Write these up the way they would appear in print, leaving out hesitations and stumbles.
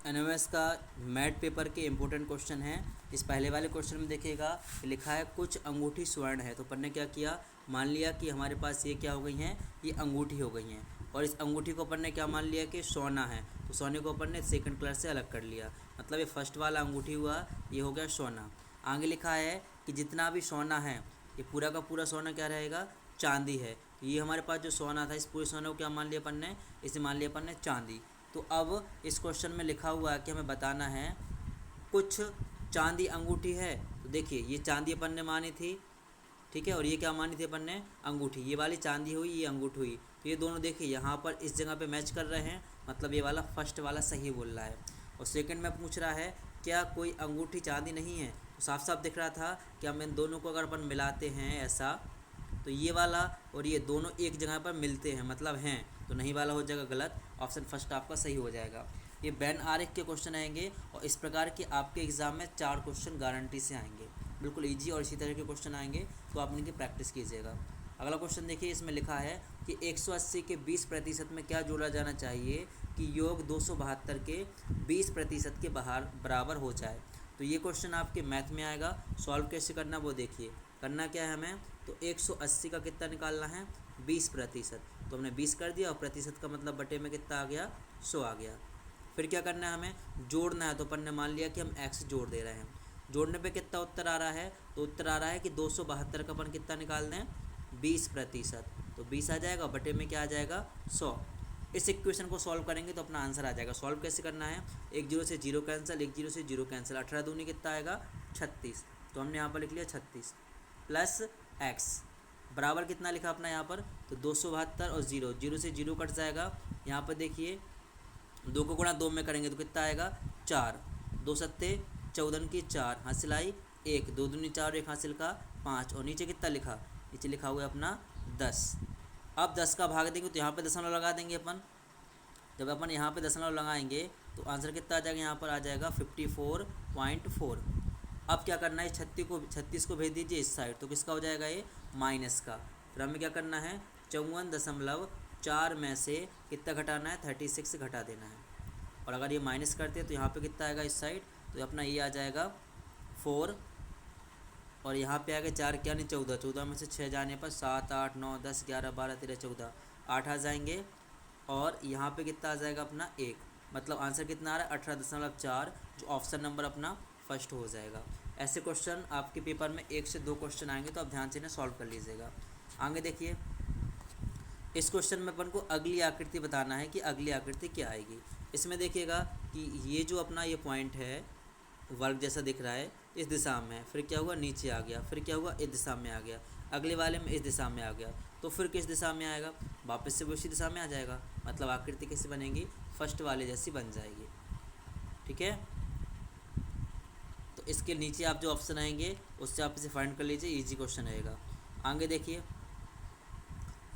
NOS का math paper के important question हैं। इस पहले वाले क्वेश्चन में देखिएगा लिखा है कुछ अंगूठी स्वर्ण है। तो अपन ने क्या किया, मान लिया कि हमारे पास ये क्या हो गई हैं, ये अंगूठी हो गई हैं और इस अंगूठी को अपन ने क्या मान लिया कि सोना है। तो सोने को अपन ने सेकंड कलर से अलग कर लिया, मतलब ये फर्स्ट वाला अंगूठी हुआ, ये हो गया सोना। आगे लिखा है कि जितना भी सोना है ये पूरा का पूरा सोना क्या रहेगा, चांदी है। तो ये हमारे पास जो सोना था, इस पूरे सोने को क्या मान लिया अपन ने, इसे मान लिया अपन ने चांदी। तो अब इस क्वेश्चन में लिखा हुआ है कि हमें बताना है कुछ चांदी अंगूठी है। तो देखिए ये चांदी अपन ने मानी थी, ठीक है, और ये क्या मानी थी अपन ने, अंगूठी। ये वाली चांदी हुई, ये अंगूठी हुई। तो ये दोनों देखिए यहाँ पर इस जगह पे मैच कर रहे हैं, मतलब ये वाला फर्स्ट वाला सही बोल रहा है। और सेकंड में पूछ रहा है क्या कोई अंगूठी चांदी नहीं है। तो साफ साफ दिख रहा था कि हम इन दोनों को अगर अपन मिलाते हैं ऐसा, तो ये वाला और ये दोनों एक जगह पर मिलते हैं, मतलब हैं, तो नहीं वाला हो जाएगा गलत, ऑप्शन फर्स्ट आपका सही हो जाएगा। ये बेन आरेख के क्वेश्चन आएंगे और इस प्रकार के आपके एग्ज़ाम में 4 क्वेश्चन गारंटी से आएंगे, बिल्कुल इजी और इसी तरह के क्वेश्चन आएंगे, तो आप इनकी प्रैक्टिस कीजिएगा। अगला क्वेश्चन देखिए, इसमें लिखा है कि 180 के 20% में क्या जोड़ा जाना चाहिए कि योग 272 के 20% के बराबर हो जाए। तो ये क्वेश्चन आपके मैथ में आएगा। सॉल्व कैसे करना वो देखिए। करना क्या है हमें, तो 180 का कितना निकालना है, 20%। तो हमने 20 कर दिया और प्रतिशत का मतलब बटे में कितना आ गया, 100 आ गया। फिर क्या करना है, हमें जोड़ना है। तो अपन ने मान लिया कि हम x जोड़ दे रहे हैं। जोड़ने पे कितना उत्तर आ रहा है, तो उत्तर आ रहा है कि 272 का अपन कितना निकाल दें, 20%। तो 20 आ जाएगा, बटे में क्या आ जाएगा, 100। इस इक्वेशन को सॉल्व करेंगे तो अपना आंसर आ जाएगा। सॉल्व कैसे करना है, 1 0 से 0 कैंसिल, 1 0 से 0 कैंसिल, 18 दूनी कितना आएगा, 36। तो हमने यहाँ पर लिख लिया 36 प्लस x बराबर कितना लिखा अपना यहाँ पर, तो 272 और 0 0 से 0 कट जाएगा। यहाँ पर देखिए 2 को गुणा 2 में करेंगे तो कितना आएगा, 4, 2 सत्ते 14 की 4, हासिल आई 1, 2 दूनी 4 और 1 हासिल का 5, और नीचे कितना लिखा, नीचे लिखा हुआ है अपना 10। अब 10 का भाग देंगे तो यहाँ पे दशमलव लगा देंगे अपन। जब अपन यहाँ पे दशमलव लगाएंगे तो आंसर कितना आ जाएगा, यहाँ पर आ जाएगा 54.4। अब क्या करना है, 36 को भेज दीजिए इस साइड, तो किसका हो जाएगा ये, माइनस का। फिर हमें क्या करना है, 54.4 में से कितना घटाना है, 36 घटा देना है। और अगर ये माइनस करते हैं तो यहाँ पे कितना आएगा इस साइड, तो अपना ये आ जाएगा 4, और यहाँ पे आएगा 4 क्या नहीं 14, 14 में से 6 जाने पर 7 8 9 10 11 12 13 14, 8 आ जाएंगे। और यहाँ पे कितना आ जाएगा अपना 1, मतलब आंसर कितना आ रहा है 18.4, जो ऑप्शन नंबर अपना फर्स्ट हो जाएगा। ऐसे क्वेश्चन आपके पेपर में 1 से 2 क्वेश्चन आएंगे, तो आप ध्यान से इन्हें सॉल्व कर लीजिएगा। आगे देखिए, इस क्वेश्चन में अपन को अगली आकृति बताना है कि अगली आकृति क्या आएगी। इसमें देखिएगा कि ये जो अपना ये पॉइंट है वर्ग जैसा दिख रहा है, इस दिशा में है, फिर क्या हुआ नीचे आ गया, फिर क्या हुआ इस दिशा में आ गया, अगले वाले में इस दिशा में आ गया, तो फिर किस दिशा में आएगा, वापस से वो इसी दिशा में आ जाएगा। मतलब आकृति कैसी बनेगी, फर्स्ट वाले जैसी बन जाएगी, ठीक है। तो इसके नीचे आप जो ऑप्शन आएंगे उससे आप इसे फाइंड कर लीजिए, इजी क्वेश्चन रहेगा। आगे देखिए,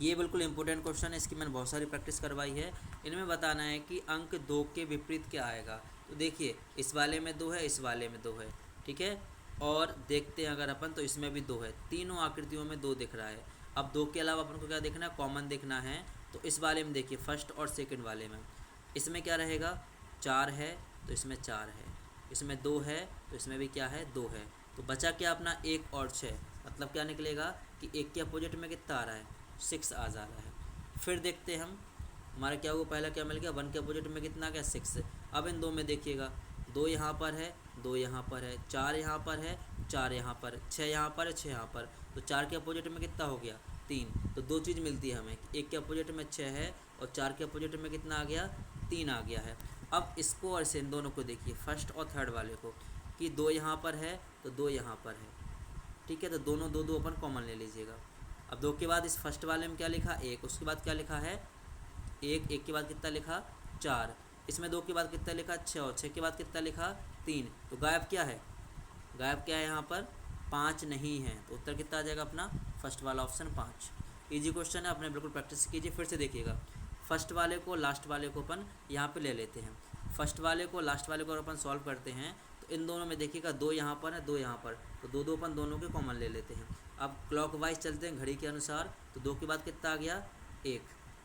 ये बिल्कुल इंपॉर्टेंट क्वेश्चन है, इसकी मैंने बहुत सारी प्रैक्टिस करवाई है। इनमें बताना है कि अंक 2 के विपरीत क्या आएगा। तो देखिए इस वाले में 2 है, इस वाले में 2 है, ठीक है, और देखते हैं अगर अपन तो इसमें भी 2 है, तीनों आकृतियों में 2 दिख रहा है। अब 2 के अलावा अपन को क्या देखना है, कॉमन देखना है। तो इस वाले में देखिए फर्स्ट और सेकेंड वाले में, इसमें क्या रहेगा, 4 है तो इसमें 4 है, इसमें 2 है तो इसमें भी क्या है, 2 है। तो बचा क्या अपना 1 और 6, मतलब क्या निकलेगा कि 1 के अपोजिट में कितना आ रहा है, 6 आ जा रहा है। फिर देखते हैं हम, हमारा क्या हुआ, पहला क्या मिल गया, 1 के अपोजिट में कितना आ गया, 6। अब इन 2 में देखिएगा, 2 यहाँ पर है, 2 यहाँ पर है, 4 यहाँ पर है, 4 यहाँ पर, 6 यहाँ पर है, 6 यहाँ पर, तो 4 के अपोजिट में कितना हो गया, 3। तो 2 चीज़ मिलती है हमें, 1 के अपोजिट में 6 है और 4 के अपोजिट में कितना आ गया, 3 आ गया है। अब इसको और इसे इन दोनों को देखिए, फर्स्ट और थर्ड वाले को, कि 2 यहाँ पर है तो 2 यहाँ पर है, ठीक है, तो दोनों 2 2 अपन कॉमन ले लीजिएगा। अब 2 के बाद इस फर्स्ट वाले में क्या लिखा, 1, उसके बाद क्या लिखा है 1, 1 के बाद कितना लिखा 4, इसमें 2 के बाद कितना लिखा 6, और 6 के बाद कितना लिखा 3। तो गायब क्या है, गायब क्या है यहाँ पर, 5 नहीं है। तो उत्तर कितना आ जाएगा अपना, फर्स्ट वाला ऑप्शन 5। इजी क्वेश्चन है, अपने बिल्कुल प्रैक्टिस कीजिए। फिर से देखिएगा, फर्स्ट वाले को लास्ट वाले को अपन यहाँ पे ले लेते हैं, फर्स्ट वाले को लास्ट वाले को अपन सॉल्व करते हैं। तो इन दोनों में देखिएगा 2 यहाँ पर है, 2 यहाँ पर, तो 2 2 अपन दोनों के कॉमन ले लेते हैं। अब क्लॉकवाइज चलते हैं घड़ी के अनुसार, तो 2 के बाद कितना आ गया 1,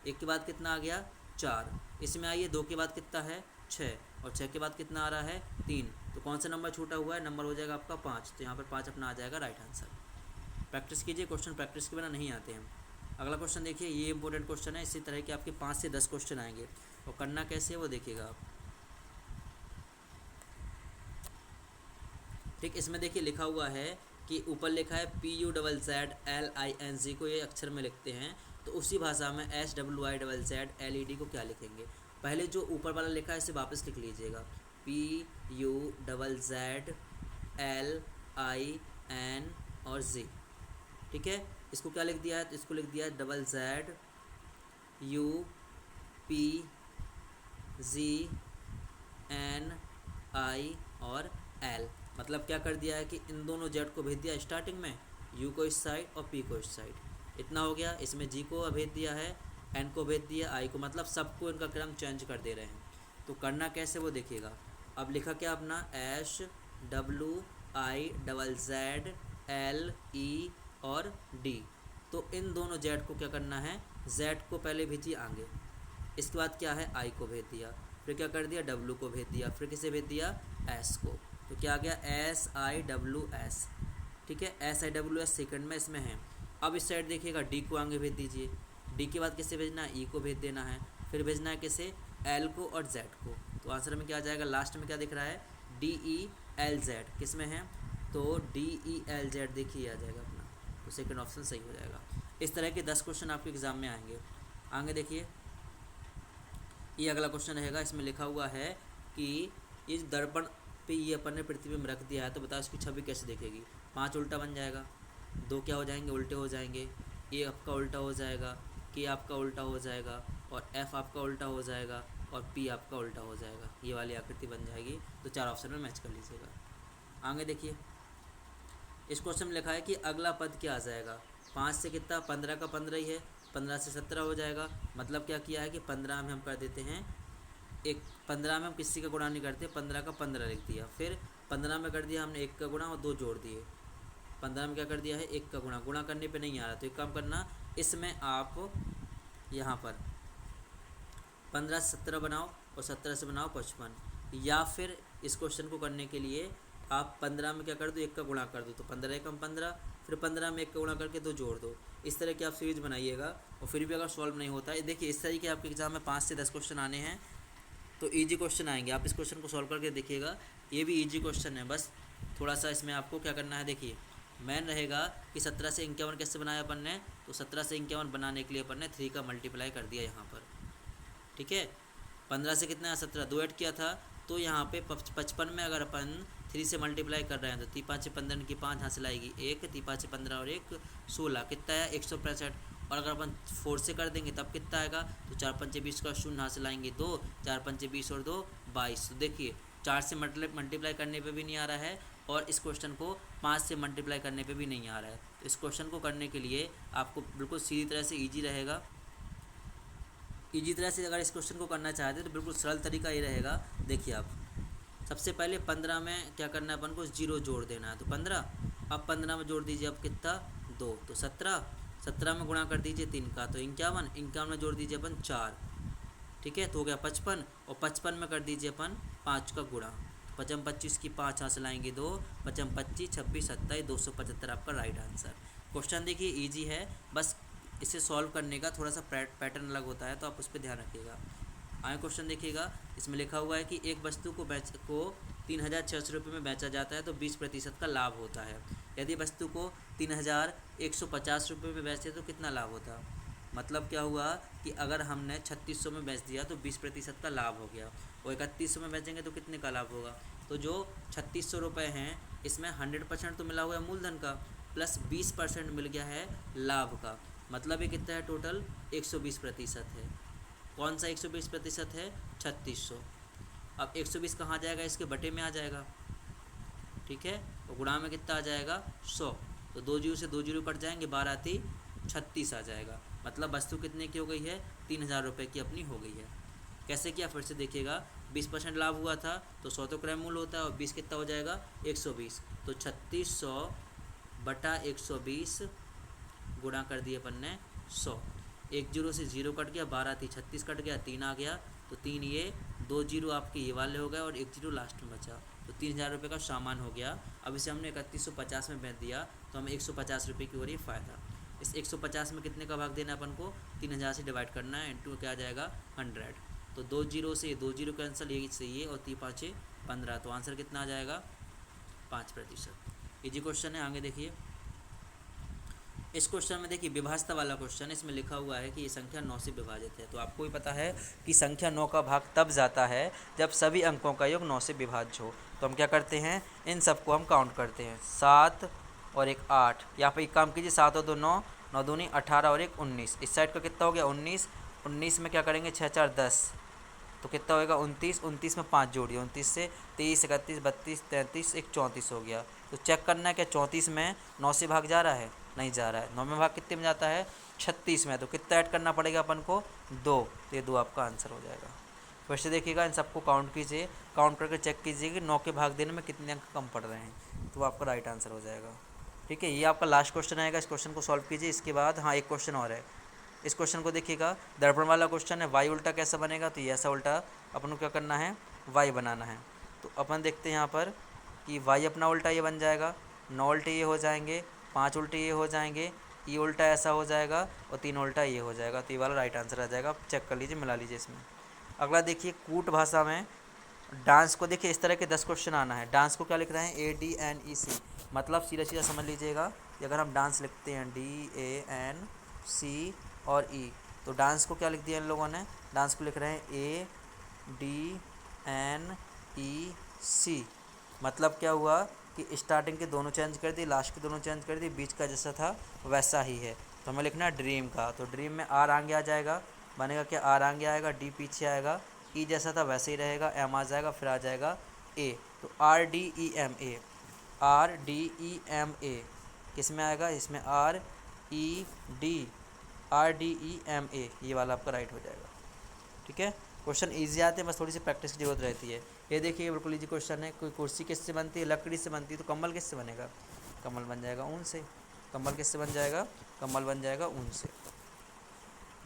1 के बाद कितना आ गया 4, इसमें आइए 2 के बाद कितना है 6, और 6 के बाद कितना आ रहा है 3, तो कौन सा नंबर छूटा हुआ है, नंबर हो जाएगा आपका 5, तो यहाँ पर 5 अपना आ जाएगा राइट आंसर। प्रैक्टिस कीजिए, क्वेश्चन प्रैक्टिस के बिना नहीं आते हैं। अगला क्वेश्चन देखिए, ये इंपॉर्टेंट क्वेश्चन है, इसी तरह के आपके 5 से 10 क्वेश्चन आएंगे और करना कैसे है वो देखिएगा आप। ठीक, इसमें देखिए लिखा हुआ है कि ऊपर लिखा है PUZZLING को ये अक्षर में लिखते हैं, तो उसी भाषा में SWIZZLED को क्या लिखेंगे। पहले जो ऊपर वाला लिखा है इसे वापस लिख लीजिएगा, PUZZLIN और Z। ठीक है, इसको क्या लिख दिया है, तो इसको लिख दिया है ZZUPZNI और L। मतलब क्या कर दिया है कि इन दोनों जेड को भेज दिया स्टार्टिंग में, यू को इस साइड और पी को इस साइड, इतना हो गया। इसमें जी को भेज दिया है, एन को भेज दिया, आई को, मतलब सबको इनका क्रम चेंज कर दे रहे हैं। तो करना कैसे वो देखिएगा। अब लिखा क्या अपना SWIZZLE और D, तो इन दोनों जेड को क्या करना है, जेड को पहले भेजिए आगे, इसके बाद क्या है आई को भेज दिया, फिर क्या कर दिया डब्लू को भेज दिया, फिर किसे भेज दिया एस को, तो क्या आ गया SIWS। ठीक है, SIWS सेकंड में इसमें है। अब इस साइड देखिएगा डी को आगे भेज दीजिए, डी के बाद किसे भेजना है, ई को भेज देना है, फिर भेजना है किसे एल को और जेड को। तो आंसर में क्या आ जाएगा, लास्ट में क्या दिख रहा है DELZ, किस में है तो DELZ देखिए आ जाएगा अपना, तो सेकंड ऑप्शन सही हो जाएगा। इस तरह के 10 क्वेश्चन आपके एग्जाम में आएंगे। आगे देखिए, ये अगला क्वेश्चन रहेगा, इसमें लिखा हुआ है कि इस दर्पण पे ये अपन ने पृथ्वी में रख दिया है, तो बताओ इसकी छवि कैसे दिखेगी। 5 उल्टा बन जाएगा, 2 क्या हो जाएंगे उल्टे हो जाएंगे, ए आपका उल्टा हो जाएगा, के आपका उल्टा हो जाएगा और एफ आपका उल्टा हो जाएगा और पी आपका उल्टा हो जाएगा, ये वाली आकृति बन जाएगी। तो 4 ऑप्शन में मैच कर लीजिएगा। आगे देखिए, इस क्वेश्चन में लिखा है कि अगला पद क्या आ जाएगा। 5 से कितना 15 का 15 ही है, 15 से 17 हो जाएगा। मतलब क्या किया है कि 15 में हम कर देते हैं एक, 15 में हम किसी का गुणा नहीं करते, 15 का 15 लिख दिया, फिर 15 में कर दिया हमने 1 का गुणा और 2 जोड़ दिए। 15 में क्या कर दिया है 1 का गुणा, गुणा करने पे नहीं आ रहा, तो एक काम करना, इसमें आप यहाँ पर 15 से 17 बनाओ और 17 से बनाओ 55, या फिर इस क्वेश्चन को करने के लिए आप 15 में क्या कर दो 1 का गुणा कर दो, तो 15 एकम 15, फिर 15 में 1 का गुणा करके 2 जोड़ दो। इस तरह की आप सीरीज बनाइएगा और फिर भी अगर सॉल्व नहीं होता है, देखिए इस तरीके आपके एग्जाम में 5 से 10 क्वेश्चन आने हैं, तो इजी क्वेश्चन आएंगे। आप इस क्वेश्चन को सॉल्व करके देखिएगा, ये भी इजी क्वेश्चन है, बस थोड़ा सा इसमें आपको क्या करना है। देखिए मेन रहेगा कि 17 से 51 कैसे बनाया अपन ने, तो 17 से 51 बनाने के लिए अपन ने 3 का मल्टीप्लाई कर दिया यहाँ पर। ठीक है, 15 से कितना 17 2 ऐड किया था, तो यहाँ पे 55 में अगर अपन 3 से मल्टीप्लाई कर रहे हैं तो 3 5 15 की 5 यहाँ से लाएगी 1, 3 5 15 और 1 16, कितना है 165। और अगर अपन 4 से कर देंगे तब कितना आएगा, तो 4 5 20 का शून्य यहाँ से लाएंगे 2, 4 5 20 और 2 22। तो देखिए 4 से मल्टीप्लाई करने पे भी नहीं आ रहा है और इस क्वेश्चन को 5 से मल्टीप्लाई करने पे भी नहीं आ रहा है। तो इस क्वेश्चन को करने के लिए आपको बिल्कुल सीधी तरह से ईजी रहेगा। ईजी तरह से अगर इस क्वेश्चन को करना चाहते हैं तो बिल्कुल सरल तरीका ये रहेगा। देखिए आप सबसे पहले 15 में क्या करना है, अपन को 0 जोड़ देना है, तो 15, अब 15 में जोड़ दीजिए अब कितना 2, तो 17, 17 में गुणा कर दीजिए 3 का, तो 51, 51 में जोड़ दीजिए अपन 4, ठीक है, तो हो गया 55, और 55 में कर दीजिए अपन 5 का गुणा, 55 25 की 5 यहाँ से लाएंगे 2, 55 25 26 27 275 आपका राइट आंसर। क्वेश्चन देखिए ईजी है, बस इसे सॉल्व करने का थोड़ा सा पैटर्न अलग होता है, तो आप उस पर ध्यान रखिएगा। आगे क्वेश्चन देखिएगा, इसमें लिखा हुआ है कि एक वस्तु को 3600 रुपये में बेचा जाता है तो 20% का लाभ होता है। यदि वस्तु को 3150 रुपये में बेचते तो कितना लाभ होता। मतलब क्या हुआ कि अगर हमने 3600 में बेच दिया तो 20% का लाभ हो गया, और 3100 में बेचेंगे तो कितने का लाभ होगा। तो जो 3600 रुपये हैं इसमें 100% तो मिला हुआ है मूलधन का, प्लस 20% मिल गया है लाभ का, मतलब ये कितना है टोटल 120% है। कौन सा 120% है 3600। अब 120 कहाँ जाएगा, इसके बटे में आ जाएगा, ठीक है, और गुणा में कितना आ जाएगा 100, तो 2 जीरो से 2 जीरो कट जाएंगे, 12 × 36 आ जाएगा। मतलब वस्तु कितने की हो गई है 3000 रुपये की अपनी हो गई है। कैसे किया फिर से देखिएगा, 20% लाभ हुआ था तो 100 तो क्रय मूल्य होता है, और 20 कितना हो जाएगा 120, तो 3600 बटा 120 गुणा कर दिए अपन ने 100, 1 जीरो से 0 कट गया, 12 × 36 कट गया, 3 आ गया, तो 3 ये 2 जीरो आपके ये वाले हो गए और 1 जीरो लास्ट में बचा, तो 3000 रुपये का सामान हो गया। अब इसे हमने 3150 में बेच दिया तो हमें 150 रुपये की हो रही है फ़ायदा। इस 150 में कितने का भाग देना है अपन को, 3000 से डिवाइड करना है, इंटू क्या आ जाएगा 100। तो 2 जीरो से 2 जीरो कैंसिल, यही सही है, और 3 5 15, तो आंसर कितना आ जाएगा 5%। इजी क्वेश्चन है। आगे देखिए, इस क्वेश्चन में देखिए विभाजता वाला क्वेश्चन है। इसमें लिखा हुआ है कि ये संख्या 9 से विभाजित है। तो आपको भी पता है कि संख्या 9 का भाग तब जाता है जब सभी अंकों का योग 9 से विभाज्य हो। तो हम क्या करते हैं, इन सबको हम काउंट करते हैं, 7 और 1 8। यहाँ पर एक काम कीजिए, 7 और 2 9, 9 दूनी 18 और 1 19। इस साइड का कितना हो गया 19, 19 में क्या करेंगे 6 4 10, तो कितना होएगा 29, 29 में 5 जोड़िए, 29 से 23 31 32 33 1 34 हो गया। तो चेक करना है क्या 34 में 9 से भाग जा रहा है, नहीं जा रहा है। 9 में भाग कितने में जाता है 36 में, तो कितना ऐड करना पड़ेगा अपन को 2, तो ये 2 आपका आंसर हो जाएगा। फिर से देखिएगा, इन सबको काउंट कीजिए, काउंट करके चेक कीजिए कि 9 के भाग देने में कितने अंक कम पड़ रहे हैं, तो आपका राइट आंसर हो जाएगा। ठीक है, ये आपका लास्ट क्वेश्चन आएगा, इस क्वेश्चन को सॉल्व कीजिए। इसके बाद हाँ एक क्वेश्चन और है, इस क्वेश्चन को देखिएगा, दर्पण वाला क्वेश्चन है। वाई उल्टा कैसा बनेगा, तो ये ऐसा उल्टा अपन को क्या करना है, वाई बनाना है। तो अपन देखते हैं यहाँ पर कि वाई अपना उल्टा ये बन जाएगा, 9 उल्टे ये हो जाएंगे, 5 उल्टे ये हो जाएंगे, ये उल्टा ऐसा हो जाएगा और 3 उल्टा ये हो जाएगा। तो ये वाला राइट आंसर आ जाएगा। आप चेक कर लीजिए, मिला लीजिए इसमें। अगला देखिए, कूट भाषा में डांस को देखिए, इस तरह के 10 क्वेश्चन आना है। डांस को क्या लिख रहे हैं, ADNEC, मतलब सीधा सीधा समझ लीजिएगा कि अगर हम डांस लिखते हैं DANC और E, तो डांस को क्या लिख दिया इन लोगों ने, डांस को लिख रहे हैं ADNEC। मतलब क्या हुआ कि स्टार्टिंग के दोनों चेंज कर दी, लास्ट के दोनों चेंज कर दी, बीच का जैसा था वैसा ही है। तो हमें लिखना है ड्रीम का, तो ड्रीम में R आगे आ जाएगा, बनेगा क्या R आगे आएगा, D पीछे आएगा, E जैसा था वैसे ही रहेगा, M आ जाएगा, फिर आ जाएगा A। तो RDEMA, RDEMA किस में आएगा, इसमें RDEMA, ये वाला आपका राइट हो जाएगा। ठीक है, क्वेश्चन इजी आते हैं, बस थोड़ी सी प्रैक्टिस की जरूरत रहती है। ये देखिए बिल्कुल इजी क्वेश्चन है। कोई कुर्सी किससे बनती है, लकड़ी से बनती है, तो कम्बल किससे बनेगा, कम्बल बन जाएगा ऊन से। कम्बल किससे बन जाएगा, कम्बल बन जाएगा ऊन से,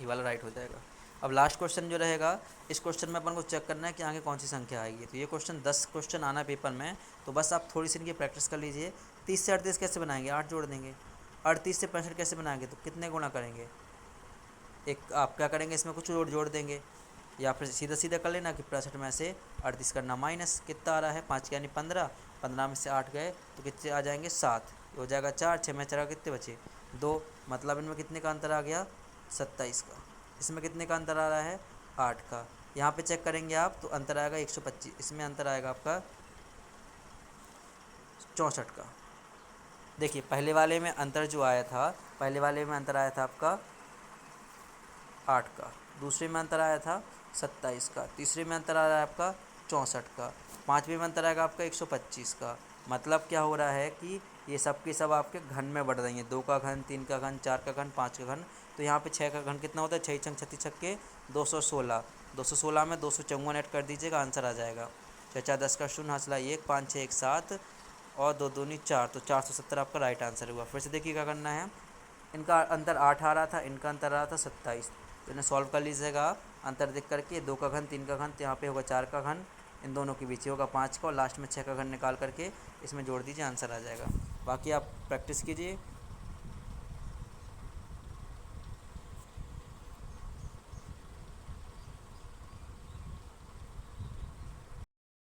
ये वाला राइट हो जाएगा। अब लास्ट क्वेश्चन जो रहेगा, इस क्वेश्चन में अपन को चेक करना है कि आगे कौन सी संख्या आएगी। तो ये क्वेश्चन 10 क्वेश्चन आना पेपर में, तो बस आप थोड़ी सी इनकी प्रैक्टिस कर लीजिए। 30 से 38 कैसे बनाएंगे, 8 जोड़ देंगे। 38 से 65 कैसे बनाएंगे, तो कितने गुना करेंगे, एक आप क्या करेंगे, इसमें कुछ जोड़ देंगे, या फिर सीधा सीधा कर लेना कि 65 में से 38 करना माइनस, कितना आ रहा है 5 यानी 15, 15 में से 8 गए तो कितने आ जाएंगे 7, हो जाएगा 4, 6 में 4 कितने बचे 2, मतलब इनमें कितने का अंतर आ गया 27 का। इसमें कितने का अंतर आ रहा है 8 का। यहाँ पे चेक करेंगे आप तो अंतर आएगा 125, इसमें अंतर आएगा आपका 64 का। देखिए पहले वाले में अंतर जो आया था, पहले वाले में अंतर आया था आपका 8 का, दूसरे में अंतर आया था 27 का, तीसरे में अंतर आ रहा है आपका 64 का, पाँचवें में अंतर आएगा आपका 125 का। मतलब क्या हो रहा है कि ये सब के सब आपके घन में बढ़ रही हैं, 2 का घन, 3 का घन, 4 का घन, 5 का घन। तो यहाँ पे 6 का घन कितना होता है, 6 छंग 36 छक्के 216, 216 में 254 ऐड कर दीजिएगा, आंसर आ जाएगा 6 4 10 का शून्य, हासिला 1, 5 6 1 7 और 2 दूनी 4, तो 470 आपका राइट आंसर हुआ। फिर से देखिए क्या करना है, इनका अंतर 8 आ रहा था, इनका अंतर आ रहा था 27, तो इन्हें सॉल्व कर लीजिएगा आप अंतर देख करके। 2 का घन 3 का घन, तो यहाँ पे होगा 4 का घन, इन दोनों के बीच होगा 5 का, और लास्ट में 6 का घन निकाल करके इसमें जोड़ दीजिए, आंसर आ जाएगा। बाकी आप प्रैक्टिस कीजिए,